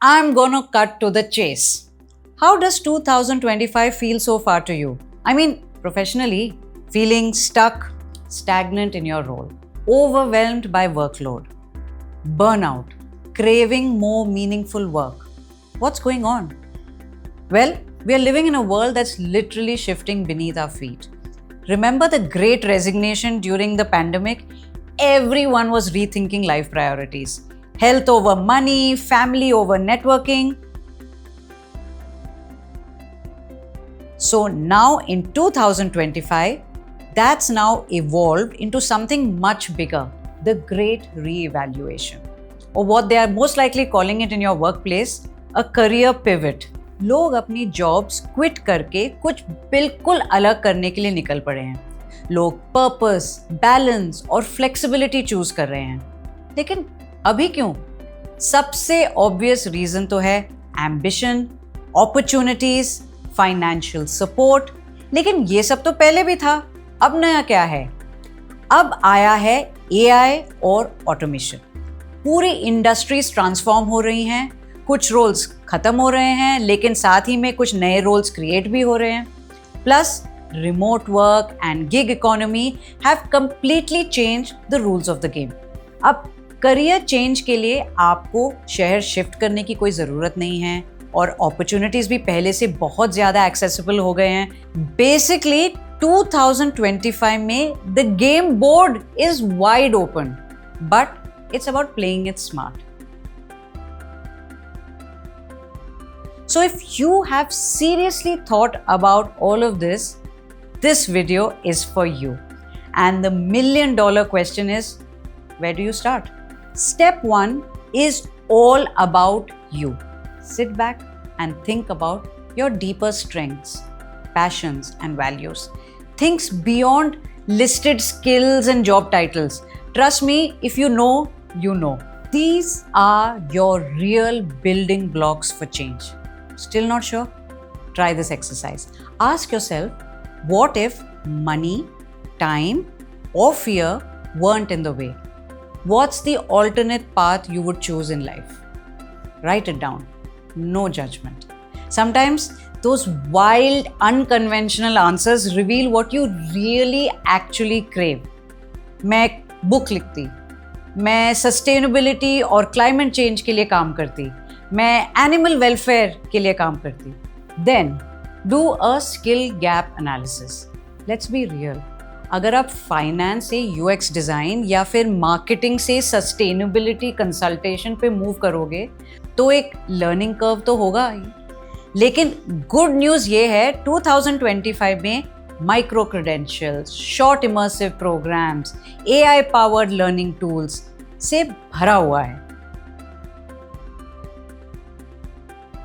I'm gonna cut to the chase. How does 2025 feel so far to you? I mean, professionally, feeling stuck, stagnant in your role, overwhelmed by workload, burnout, craving more meaningful work. What's going on? Well, we are living in a world that's literally shifting beneath our feet. Remember the great resignation during the pandemic? Everyone was rethinking life priorities. Health over money, family over networking. So now in 2025, that's now evolved into something much bigger, the Great Reevaluation, or what they are most likely calling it in your workplace, a career pivot. लोग अपनी jobs quit करके कुछ बिल्कुल अलग करने के लिए निकल पड़े हैं। लोग पर्पस, बैलेंस और फ्लेक्सिबिलिटी चूज कर रहे हैं। लेकिन अभी क्यों? सबसे ऑब्वियस रीजन तो है एम्बिशन, अपॉर्चुनिटीज, फाइनेंशियल सपोर्ट। लेकिन ये सब तो पहले भी था। अब नया क्या है? अब आया है एआई और ऑटोमेशन। पूरी इंडस्ट्रीज ट्रांसफॉर्म हो रही हैं, कुछ रोल्स खत्म हो रहे हैं, लेकिन साथ ही में कुछ नए रोल्स क्रिएट भी हो रहे हैं। Plus remote work and gig economy have completely change the rules of the game. अब करियर चेंज के लिए आपको शहर शिफ्ट करने की कोई ज़रूरत नहीं है और अपॉर्चुनिटीज़ भी पहले से बहुत ज़्यादा एक्सेसिबल हो गए हैं। बेसिकली 2025 में the game board is wide open, but it's about playing it smart. So if you have seriously thought about all of this, this video is for you. And the $1,000,000 question is, where do you start? Step 1 is all about you. Sit back and think about your deeper strengths, passions, and values. Things beyond listed skills and job titles. Trust me, if you know, you know. These are your real building blocks for change. Still not sure? Try this exercise. Ask yourself, what if money, time, or fear weren't in the way? What's the alternate path you would choose in life? Write it down. No judgment. Sometimes those wild, unconventional answers reveal what you really actually crave. मैं book लिखती, मैं sustainability और climate change के लिए काम करती, मैं animal welfare के लिए काम करती। Then do a skill gap analysis. Let's be real, अगर आप फाइनेंस से यूएक्स डिज़ाइन या फिर मार्केटिंग से सस्टेनेबिलिटी कंसल्टेशन पे मूव करोगे तो एक लर्निंग कर्व तो होगा ही। लेकिन गुड न्यूज़ ये है, 2025 में micro credentials, short immersive programs, AI powered learning tools से भरा हुआ है।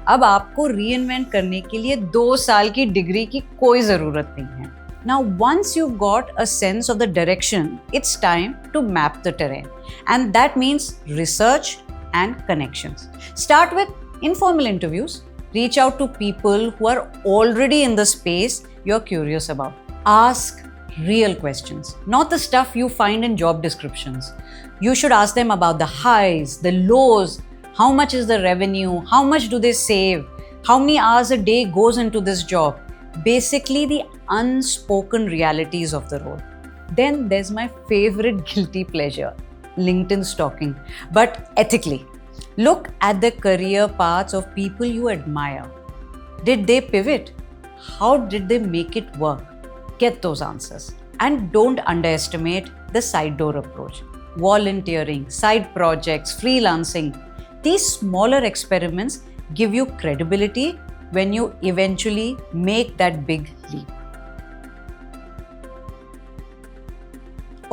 अब आपको रीइन्वेंट करने के लिए 2 साल की डिग्री की कोई ज़रूरत नहीं है। Now, once you've got a sense of the direction, it's time to map the terrain. And that means research and connections. Start with informal interviews. Reach out to people who are already in the space you're curious about. Ask real questions, not the stuff you find in job descriptions. You should ask them about the highs, the lows. How much is the revenue? How much do they save? How many hours a day goes into this job? Basically, the unspoken realities of the role. Then there's my favorite guilty pleasure, LinkedIn stalking, but ethically. Look at the career paths of people you admire. Did they pivot? How did they make it work? Get those answers. And don't underestimate the side door approach. Volunteering, side projects, freelancing. These smaller experiments give you credibility when you eventually make that big leap.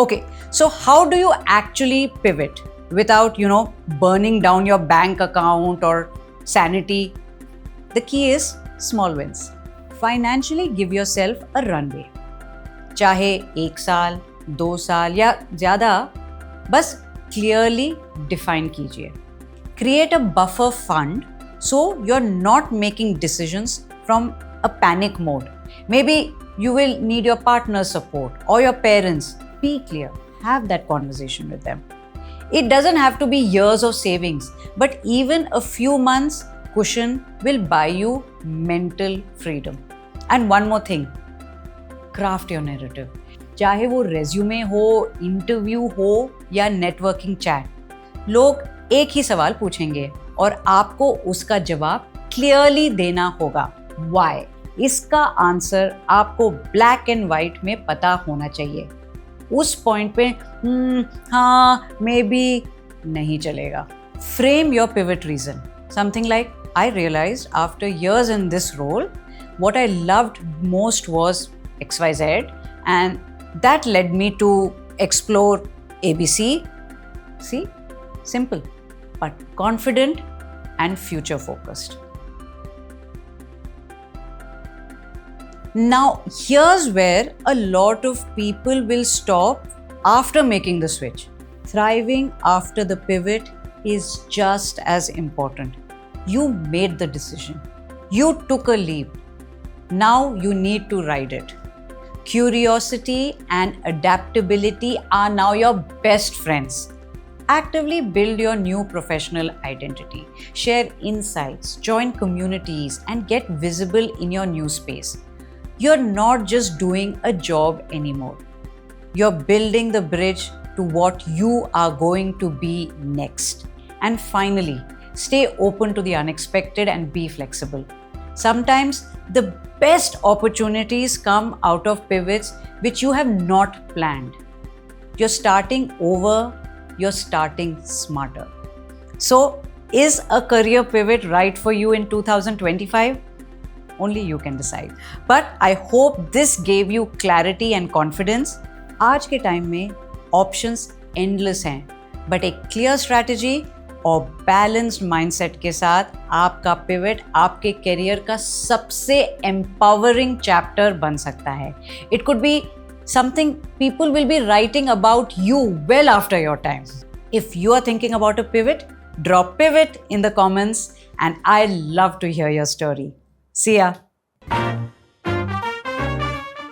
Okay, so how do you actually pivot without, burning down your bank account or sanity? The key is small wins. Financially give yourself a runway. चाहे 1 साल, 2 साल या ज़्यादा, बस clearly define कीजिए. Create a buffer fund so you're not making decisions from a panic mode. Maybe you will need your partner's support or your parents. Be clear. Have that conversation with them. It doesn't have to be years of savings, but even a few months cushion will buy you mental freedom. And one more thing, craft your narrative. चाहे वो resume हो, interview हो या networking chat, लोग एक ही सवाल पूछेंगे और आपको उसका जवाब क्लियरली देना होगा. Why? इसका आंसर आपको ब्लैक एंड वाइट में पता होना चाहिए. उस पॉइंट पे हाँ मे बी नहीं चलेगा. Frame your pivot reason. Something like, I realized after years in this role, what I loved most was XYZ, and that led me to explore ABC. See, simple, but confident and future focused. Now, here's where a lot of people will stop after making the switch. Thriving after the pivot is just as important. You made the decision. You took a leap. Now you need to ride it. Curiosity and adaptability are now your best friends. Actively build your new professional identity. Share insights, join communities, and get visible in your new space. You're not just doing a job anymore. You're building the bridge to what you are going to be next. And finally, stay open to the unexpected and be flexible. Sometimes the best opportunities come out of pivots which you have not planned. You're starting over, you're starting smarter. So, is a career pivot right for you in 2025? Only you can decide. But I hope this gave you clarity and confidence. आज के time में options endless हैं, but एक clear strategy और balanced mindset के साथ आपका pivot आपके करियर का सबसे एम्पावरिंग चैप्टर बन सकता है. It could be something people will be writing about you well after your time. If you are thinking about a pivot, drop pivot in the comments and I love to hear your story. See ya.